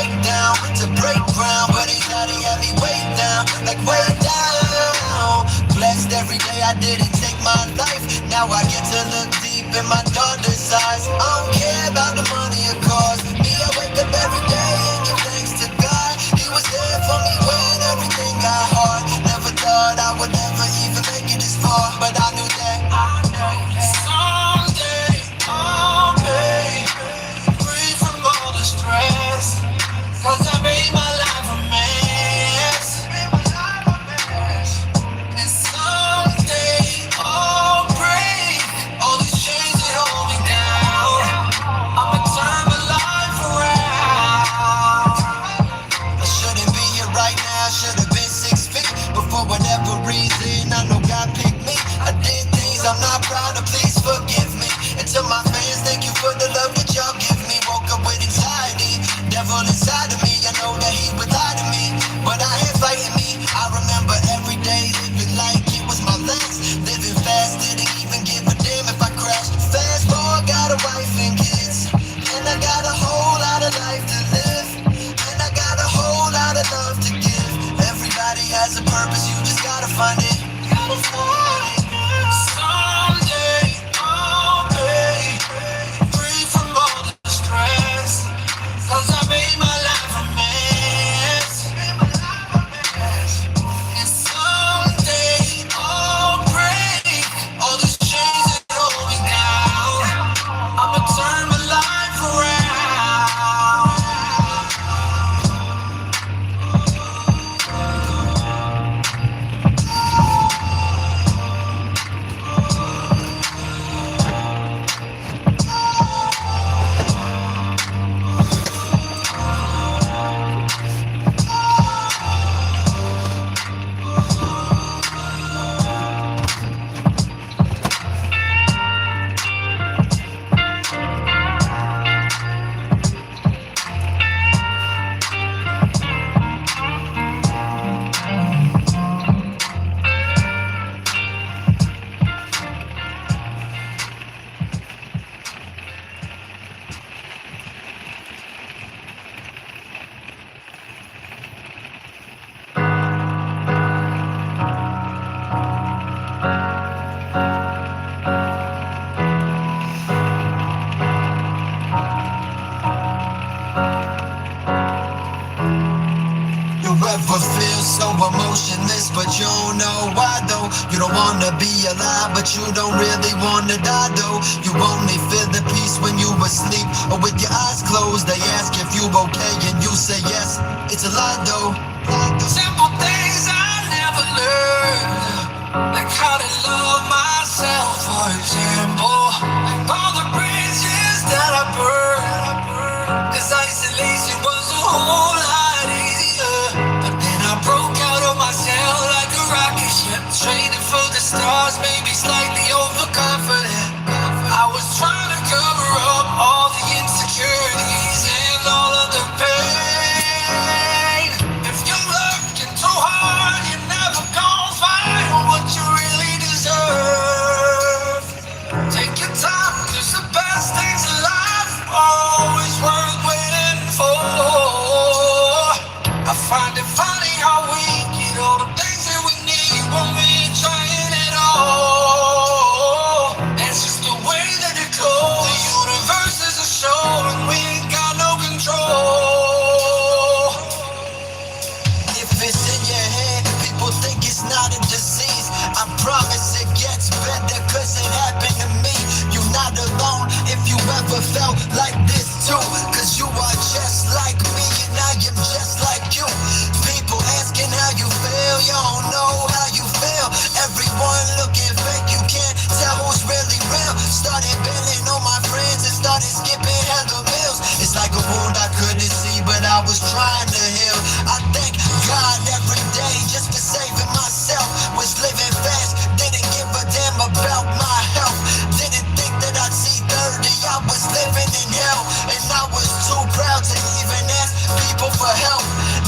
breakdown to break ground, but he thought he had me way down, like way down. Blessed every day I didn't take my life. Now I get to look deep in my daughter's eyes. I don't care about the money or cars. Me, I wake up every day and give thanks to God. He was there for me when everything got hard. Never thought I would ever even make it this far, but I knew that someday I'll be free from all the stress, 'cause I made my life a mess. And someday I'll break all these chains that hold me down. I'ma turn my life around. I shouldn't be here right now, should've been 6 feet. But for whatever reason, I know God picked me. I did things I'm not proud of, please forgive me. And to my fans, thank you for the love that y'all give me. Woke up with anxiety, devil inside of me. I know that he would lie to me, but I ain't fighting me. I remember every day living like it was my last. Living fast, didn't even give a damn if I crashed. Fast forward, got a wife and kids, and I got a whole lot of life to live, and I got a whole lot of love to give. Everybody has a purpose, you just gotta find it. Gotta find it. Someday I'll be free from all the stress, 'cause I made my life a mess. And someday I'll break all these chains that hold me down. I'ma turn my life around. You ever feel so emotionless, but you don't know why though? You don't wanna be alive, but you don't really wanna die though. You only feel the peace when you asleep, or with your eyes closed. They ask if you okay and you say yes. It's a lie though. Simple things I never learned, like how to love myself, for example. All the bridges that I burned, 'cause isolation was a whole lot easier. But then I broke out of my cell like a rocket ship, training for the stars, maybe slightly overconfident. I was trying to cover up all the insecurities and all of the pain. If you're looking too hard, you're never gonna find what you really deserve. Take your time, 'cause the best things in life are always worth waiting for. I find it funny how we get all the things that we need when we ain't trying at all. That's just the way that it goes. The universe is a show and we ain't got no control. If it's in your head, people think it's not a disease. I promise it gets better, 'cause it happened to me. You're not alone if you ever felt like this too, 'cause you are just like me and I am just like you. People asking how you feel, you don't know how you feel. Everyone looking fake, you can't tell who's really real. Started bailing on my friends and started skipping hella meals. It's like a wound I couldn't see, but I was trying to heal. I thank God every day just for saving myself. Was living fast, didn't give a damn about my health. Didn't think that I'd see 30, I was living in hell. And I was too proud to even ask people for help.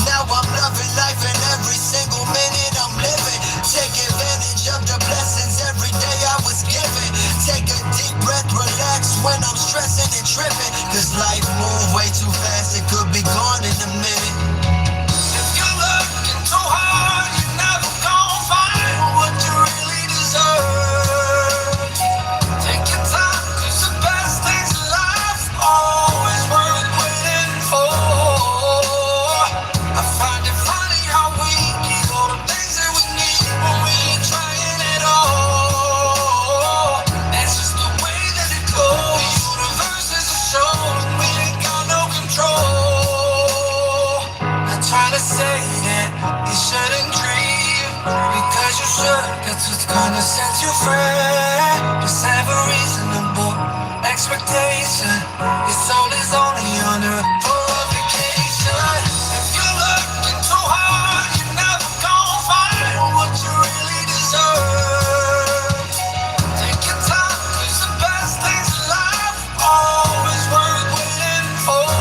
Now I'm loving life and every single minute I'm living. Take advantage of the blessings every day I was given. Take a deep breath, relax when I'm stressing and tripping. 'Cause life move way too fast, it could be gone in a always say that you shouldn't grieve, because you should, that's what's gonna set you free. Just have a reasonable expectation. Your soul is only on a vacation. If you're looking too hard, you're never gonna find what you really deserve. Take your time, 'cause the best things in life always worth waiting for.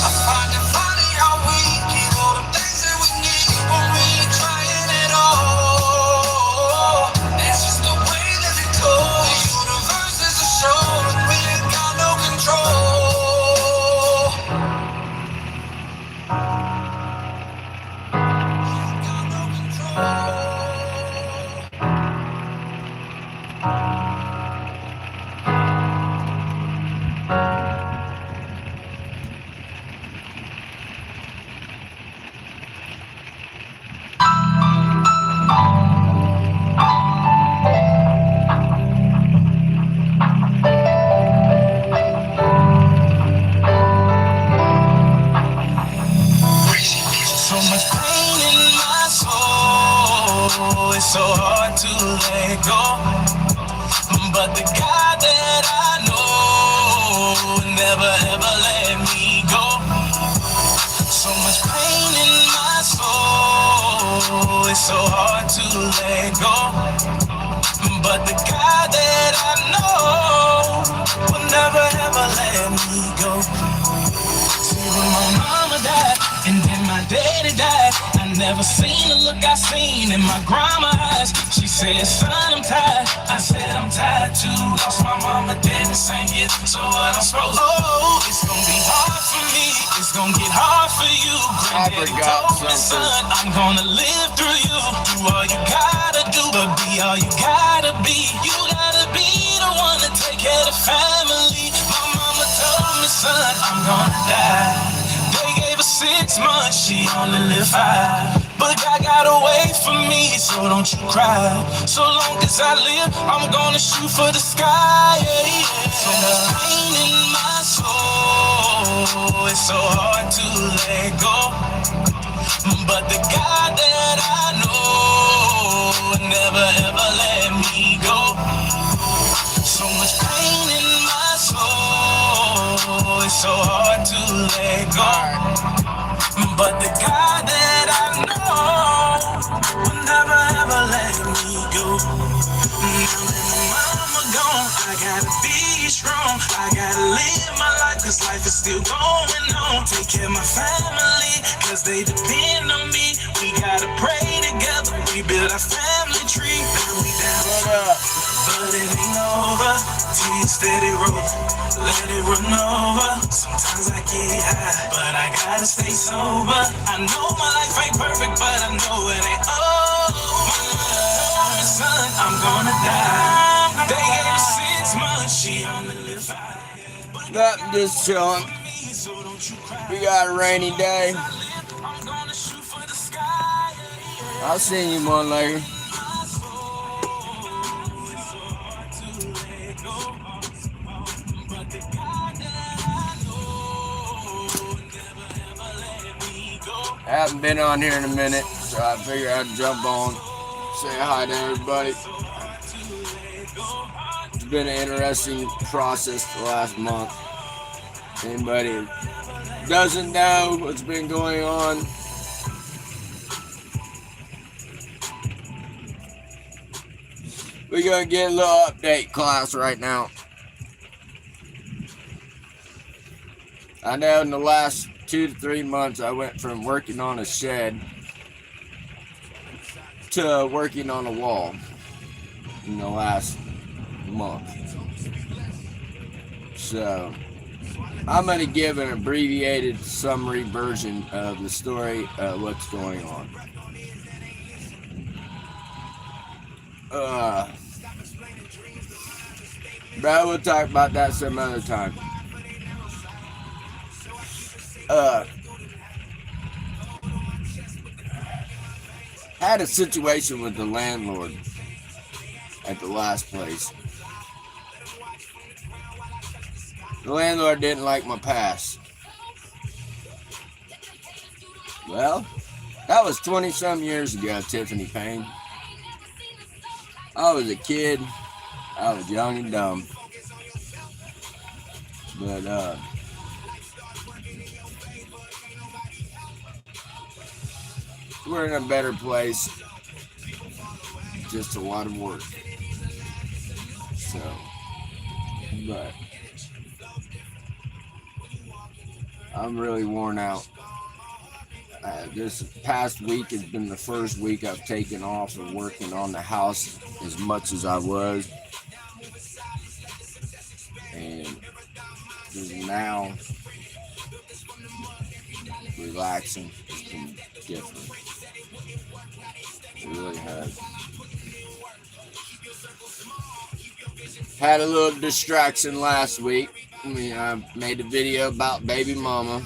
I find it funny how we get all the things that we need when we ain't trying at all. It's just the way that it goes. The universe is a show and we ain't got no control. Got no control. So much pain in my soul, it's so hard to let go. But the God that I know never ever let me go. So much pain in my soul, it's so hard to let go. But the God that I know will never ever let me go. See, when my mama died and then my daddy died, I never seen the look I seen in my grandma's eyes. She said, son, I'm tired. I said, I'm tired too. Lost my mama dead the same year, so what I'm supposed to do? Oh, it's gonna be hard for me. It's gonna get hard for you. Granddaddy told me, son, I'm gonna live through you. Do all you gotta do, but be all you gotta be. You gotta be the one to take care of the family. My mama told me, son, I'm gonna die. They gave her 6 months, she only lived 5. But God got away from me, so don't you cry. So long as I live, I'm gonna shoot for the sky. Yeah, yeah. So much pain in my soul, it's so hard to let go. But the God that I know never ever let me go. So much pain in my soul, it's so hard to let go. But the God that I know will never ever let me go. Now that my mama gone, I gotta be strong. I gotta live my life, 'cause life is still going on. Take care of my family, 'cause they depend on me. We gotta pray together, we build our family tree. Now we down, but it ain't over till you steady roll. Let it run over. Sometimes I get high, but I gotta stay sober. I know my life ain't perfect, but I know it ain't over. Son, I'm gonna die. They gave her 6 months, she only lived 5. Not just chilling. We got a rainy day. I'll see you one later. I haven't been on here in a minute, so I figured I'd jump on, say hi to everybody. It's been an interesting process the last month. Anybody doesn't know what's been going on, we're gonna get a little update class right now. I know in the last 2 to 3 months I went from working on a shed to working on a wall in the last month. So I'm going to give an abbreviated summary version of the story of what's going on. But we'll talk about that some other time. Had a situation with the landlord at the last place. The landlord didn't like my pass. Well, that was 20-some years ago, Tiffany Payne. I was a kid. I was young and dumb. But, we're in a better place. Just a lot of work. So, but I'm really worn out. This past week has been the first week I've taken off of working on the house as much as I was. And just now, relaxing has been different. It really has. Had a little distraction last week. I made a video about baby mama,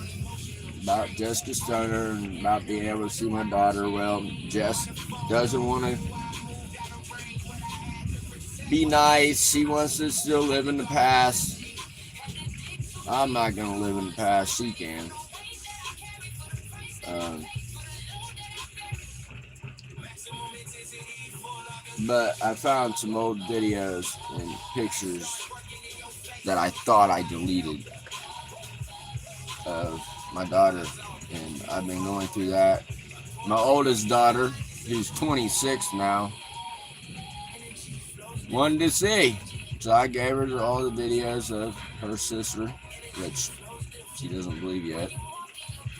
about Jessica Stoner, and about being able to see my daughter. Well, Jess doesn't want to be nice. She wants to still live in the past. I'm not going to live in the past. She can. But I found some old videos and pictures that I thought I deleted of my daughter, and I've been going through that. My oldest daughter, who's 26 now, wanted to see, so I gave her all the videos of her sister, which she doesn't believe yet.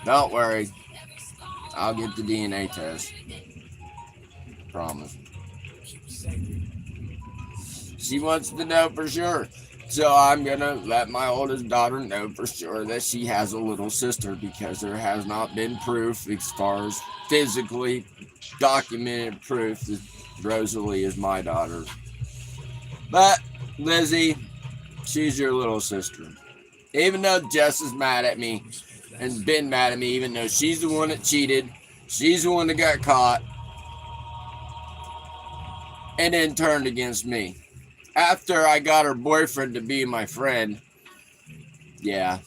Don't worry, I'll get the DNA test. Promise. She wants to know for sure. So I'm going to let my oldest daughter know for sure that she has a little sister, because there has not been proof as far as physically documented proof that Rosalie is my daughter. But Lizzie, she's your little sister. Even though Jess is mad at me and been mad at me, even though she's the one that cheated, she's the one that got caught and then turned against me. After I got her boyfriend to be my friend, yeah.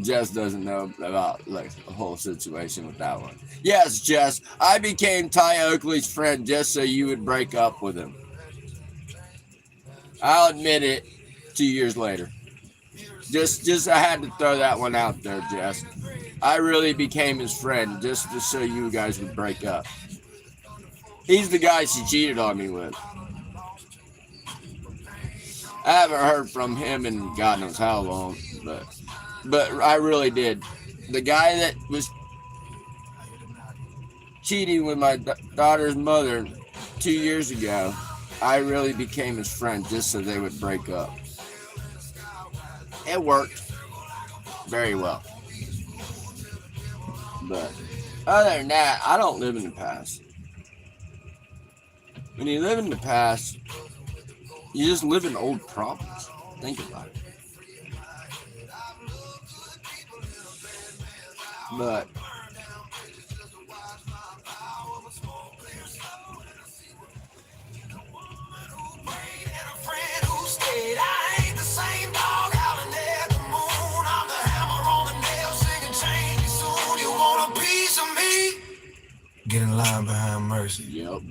Jess doesn't know about the whole situation with that one. Yes, Jess, I became Ty Oakley's friend just so you would break up with him. I'll admit it 2 years later. Just I had to throw that one out there, Jess. I really became his friend just so you guys would break up. He's the guy she cheated on me with. I haven't heard from him in God knows how long, but I really did. The guy that was cheating with my daughter's mother 2 years ago, I really became his friend just so they would break up. It worked very well. But other than that, I don't live in the past. When you live in the past, you just live in old problems. Think about it. But get in line behind mercy. yep.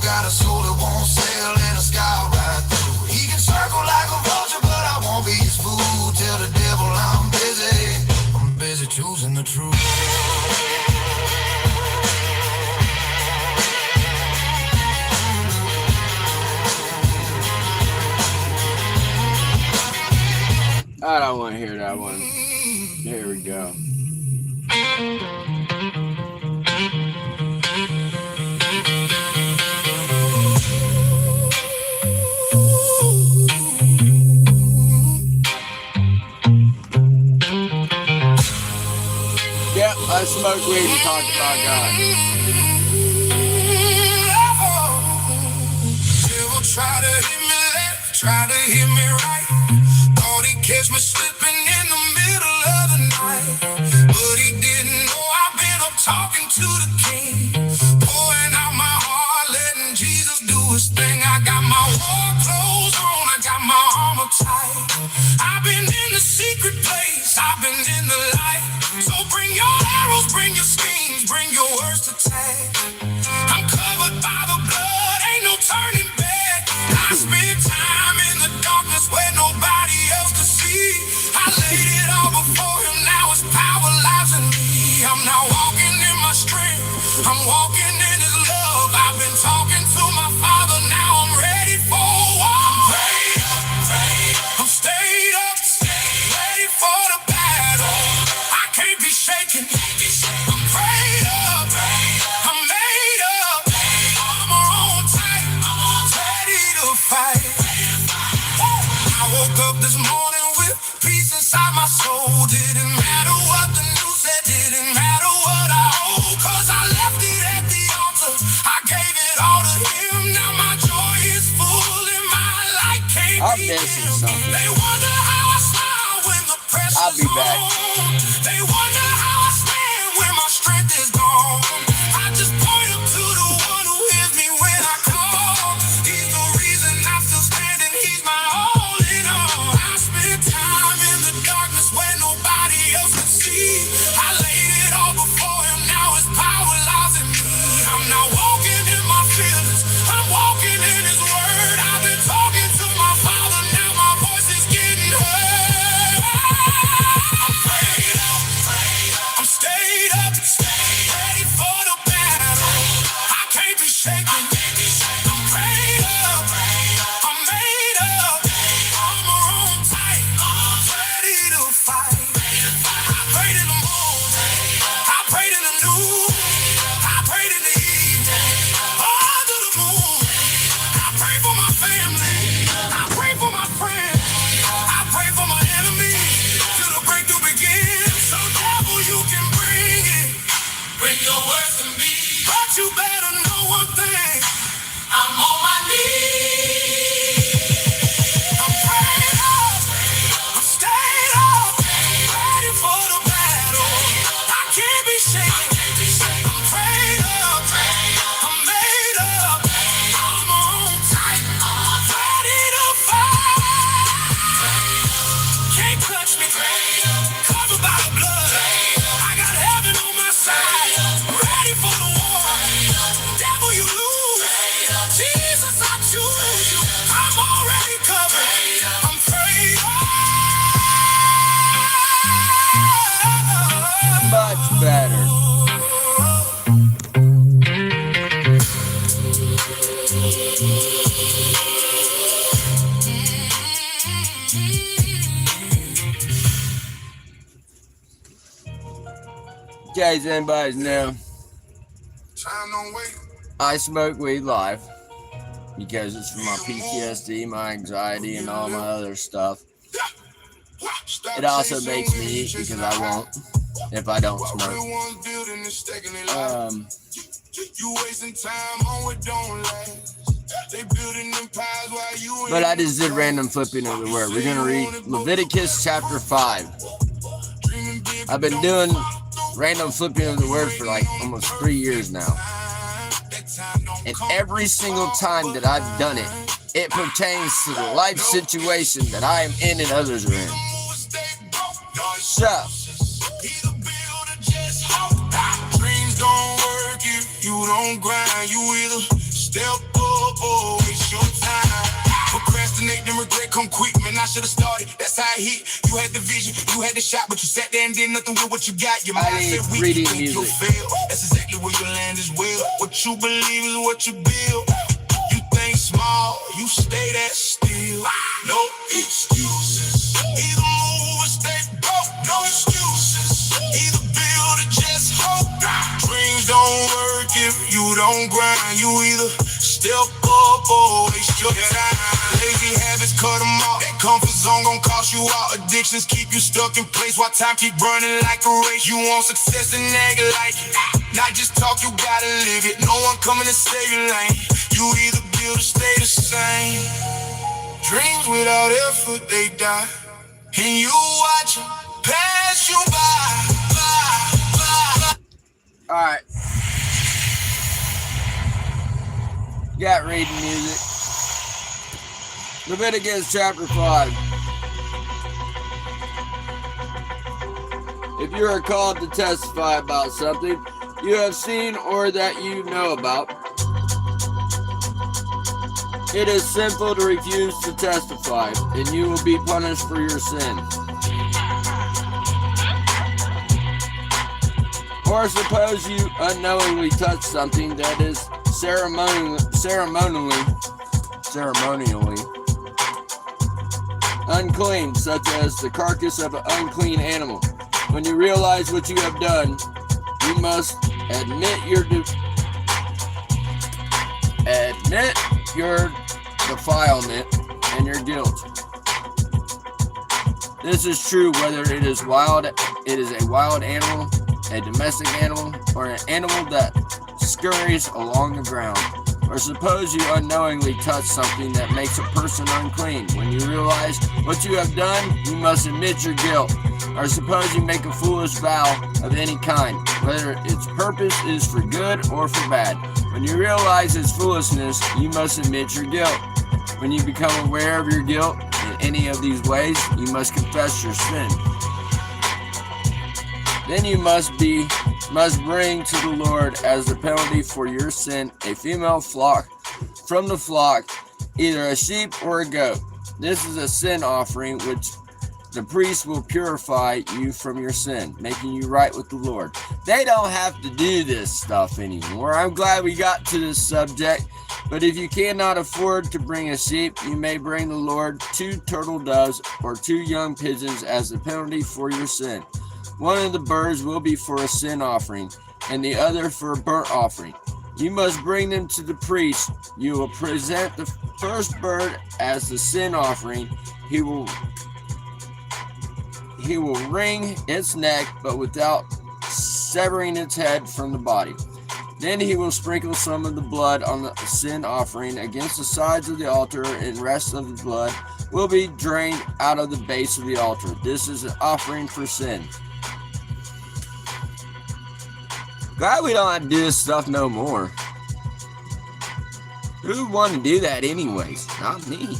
Got a soul that won't sail in the sky right through. He can circle like a vulture, but I won't be his fool. Tell the devil I'm busy choosing the truth. I don't want to hear that one. Here we go. I smoke weed and talk about God. Devil try to hit me left, try to hit me right. Thought he'd catch me slipping in the middle of the night, but he didn't know I've been up talking to the King, pouring out my heart, letting Jesus do his thing. I got my war clothes on, I got my armor tight. I've been in the secret place, I've been in the light. So bring your arrows, bring your schemes, bring your words to tag. I'm covered by the blood, ain't no turning back. I spent time in the darkness where nobody else could see. I laid it all before him, now his power lies in me. I'm not walking in my strength, I'm walking in his love. I've been talking to my father, now I'm ready for war. I'm stayed up, ready for the battle. I can't be shaken, I'm prayed up, I'm made up. Armor on tight, ready to fight. I woke up this morning with peace inside my soul. Didn't matter what the news said, didn't matter what I owe. Cause I left it at the altar, I gave it all to him. Now my joy is full and my light can't I'm be missing dim. something. They wonder how I smile when the pressure's I'll be back. on. They wonder how I stand when my strength is gone. I just point up to the one who hears me when I call. He's the reason I'm still standing, he's my all in all. I spent time in the darkness where nobody else could see. I laid it all before him, now his power lies in me. I'm not walking in my feelings, I'm walking in his word. I've been talking to my father, now my voice is getting heard. I'm prayed up, I'm stayed up, ready for the battle. I can't be shaken, I'm prayed up, I'm made up. Armor on tight, ready to fight. I prayed in the morning, I prayed in the noon, I prayed in the evening, under the moon. I pray for my family, I pray for my friends, I pray for my enemies, till the breakthrough begins. So devil, you can bring your words to me, but you better know one thing, I'm on my knees. I'm prayed up, I'm stayed up, ready for the battle. I can't be shaken, I'm prayed up, I'm made up. I'm on tight, ready to fight. Can't touch me, covered by the blood. I got heaven on my side, ready for the war. Devil, you lose. Jesus, I choose you. I'm already covered. I'm prayed up. Much better. In case anybody's new, Time don't wait. I smoke weed live because it's for my PTSD, my anxiety, and all my other stuff. It also makes me eat because I won't if I don't smoke. You wasting time on what don't last. They building empires while you. But I just did random flipping of the word. We're going to read Leviticus chapter 5. I've been doing random flipping of the word for like almost 3 years now. And every single time that I've done it, it pertains to the life situation that I am in and others are in. So, Dreams don't work if you don't grind. You either step up or waste your time. Procrastinate and regret come quick. Man, I should've started. That's how it hit. You had the vision, you had the shot, but you sat there and did nothing with what you got. Your mind said weak, reading think you'll music. fail. That's exactly where you land as well. What you believe is what you build. You think small, you stay that still. No excuses. Either move or stay broke. No excuses. Either build or just hope. Dreams don't work if you don't grind. You either step up or waste your time. Lazy habits, cut them off. That comfort zone gon' cost you out. Addictions keep you stuck in place while time keep running like a race. You want success and act like it. Not just talk, you gotta live it. No one coming to save your lane. You either build or stay the same. Dreams without effort, they die. And you watch them pass you by. alright. Got reading music. Leviticus chapter 5. If you are called to testify about something you have seen or that you know about, it is sinful to refuse to testify, and you will be punished for your sin. Or suppose you unknowingly touch something that is ceremonially unclean, such as the carcass of an unclean animal. When you realize what you have done, you must admit your defilement and your guilt. This is true whether it is a wild animal, a domestic animal, or an animal that scurries along the ground. Or suppose you unknowingly touch something that makes a person unclean. When you realize what you have done, you must admit your guilt. Or suppose you make a foolish vow of any kind, whether its purpose is for good or for bad. When you realize its foolishness, you must admit your guilt. When you become aware of your guilt in any of these ways, you must confess your sin. Then you must bring to the Lord as the penalty for your sin a female flock from the flock, either a sheep or a goat. This is a sin offering which the priest will purify you from your sin, making you right with the Lord. They don't have to do this stuff anymore. I'm glad we got to this subject. But if you cannot afford to bring a sheep, you may bring the Lord 2 turtle doves or 2 young pigeons as the penalty for your sin. One of the birds will be for a sin offering, and the other for a burnt offering. You must bring them to the priest. You will present the first bird as the sin offering. He will wring its neck, but without severing its head from the body. Then he will sprinkle some of the blood on the sin offering against the sides of the altar, and the rest of the blood will be drained out of the base of the altar. This is an offering for sin. Glad we don't have to do this stuff no more. Who would want to do that anyways? Not me.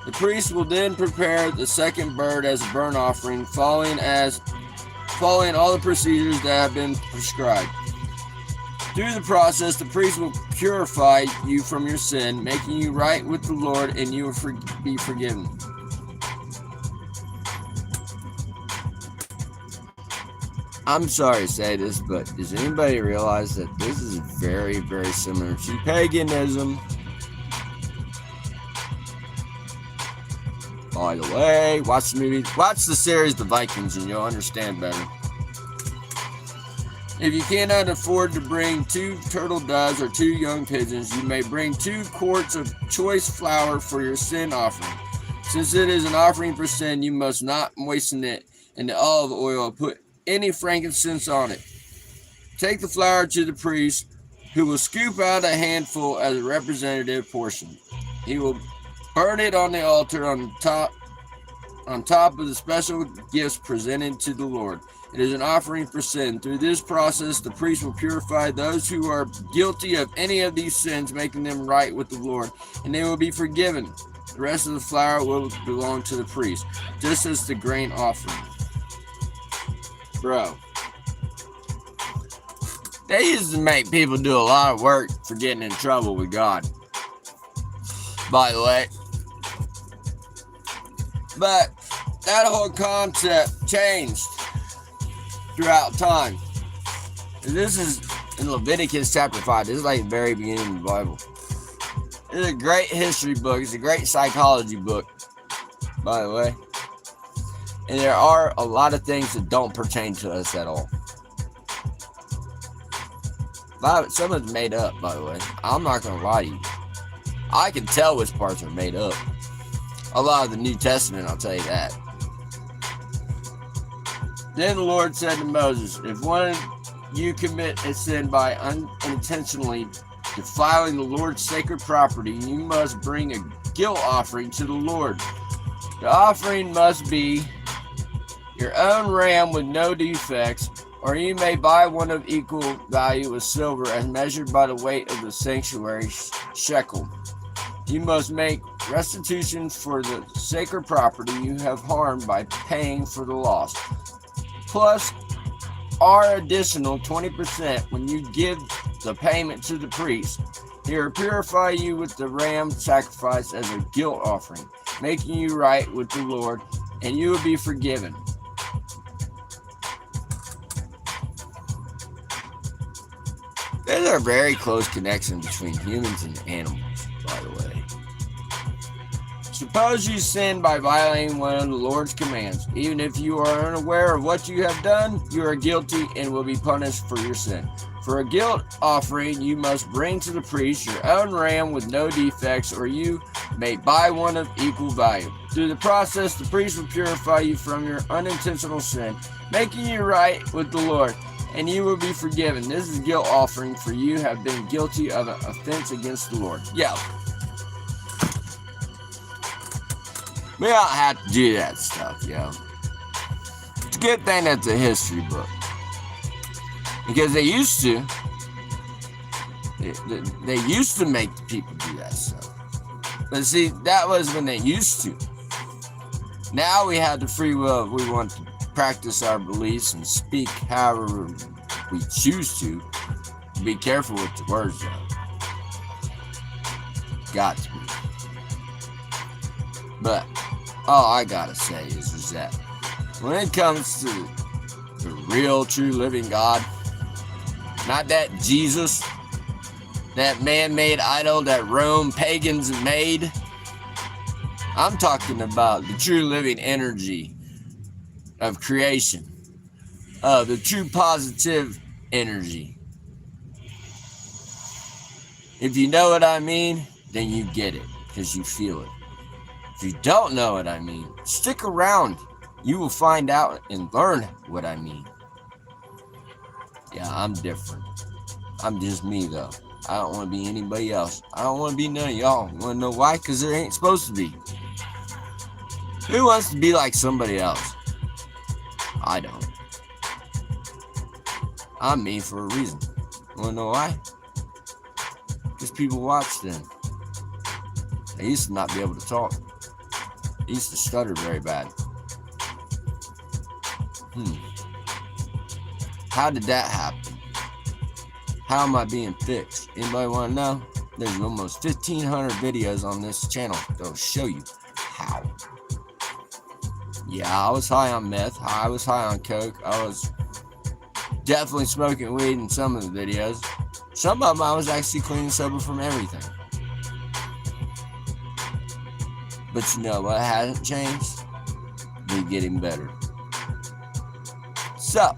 The priest will then prepare the second bird as a burnt offering, following all the procedures that have been prescribed. Through the process, the priest will purify you from your sin, making you right with the Lord, and you will be forgiven. I'm sorry to say this, but does anybody realize that this is very, very similar to paganism? By the way, watch the series The Vikings, and you'll understand better. If you cannot afford to bring 2 turtle doves or 2 young pigeons, you may bring 2 quarts of choice flour for your sin offering. Since it is an offering for sin, you must not moisten it in the olive oil or put any frankincense on it. Take the flour to the priest, who will scoop out a handful as a representative portion. He will burn it on the altar on top of the special gifts presented to the Lord. It is an offering for sin. Through this process, the priest will purify those who are guilty of any of these sins, making them right with the Lord, and they will be forgiven. The rest of the flour will belong to the priest, just as the grain offering. Bro, they used to make people do a lot of work for getting in trouble with God, by the way. But that whole concept changed throughout time. And this is in Leviticus chapter 5. This is like the very beginning of the Bible. It's a great history book. It's a great psychology book, by the way. And there are a lot of things that don't pertain to us at all. Some of it's made up, by the way. I'm not going to lie to you. I can tell which parts are made up. A lot of the New Testament, I'll tell you that. Then the Lord said to Moses, if one of you commit a sin by unintentionally defiling the Lord's sacred property, you must bring a guilt offering to the Lord. The offering must be your own ram with no defects, or you may buy one of equal value with silver as measured by the weight of the sanctuary shekel. You must make restitution for the sacred property you have harmed by paying for the loss, plus our additional 20% when you give the payment to the priest. He will purify you with the ram sacrifice as a guilt offering, making you right with the Lord, and you will be forgiven. There's a very close connection between humans and animals, by the way. Suppose you sin by violating one of the Lord's commands. Even if you are unaware of what you have done, you are guilty and will be punished for your sin. For a guilt offering, you must bring to the priest your own ram with no defects, or you may buy one of equal value. Through the process, the priest will purify you from your unintentional sin, making you right with the Lord, and you will be forgiven. This is a guilt offering, for you have been guilty of an offense against the Lord. Yeah. We don't have to do that stuff, yo. It's a good thing that's a history book. Because they used to. They used to make the people do that stuff. But see, that was when they used to. Now we have the free will if we want to practice our beliefs and speak however we choose to. Be careful with the words, though. Got to be. But all I gotta say is that when it comes to the real, true, living God, not that Jesus, that man-made idol that Rome pagans made, I'm talking about the true living energy of creation, the true positive energy. If you know what I mean, then you get it, because you feel it. If you don't know what I mean, stick around. You will find out and learn what I mean. Yeah, I'm different. I'm just me, though. I don't want to be anybody else. I don't want to be none of y'all. You want to know why? Because it ain't supposed to be. Who wants to be like somebody else? I don't. I'm me for a reason. You want to know why? Because people watch them. I used to not be able to talk. I used to stutter very bad. How did that happen? How am I being fixed? Anybody want to know? There's almost 1,500 videos on this channel that'll show you how. Yeah, I was high on meth. I was high on coke. I was definitely smoking weed in some of the videos. Some of them I was actually clean and sober from everything. But you know what hasn't changed? Me getting better. So,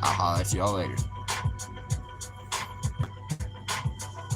I'll holler at y'all later.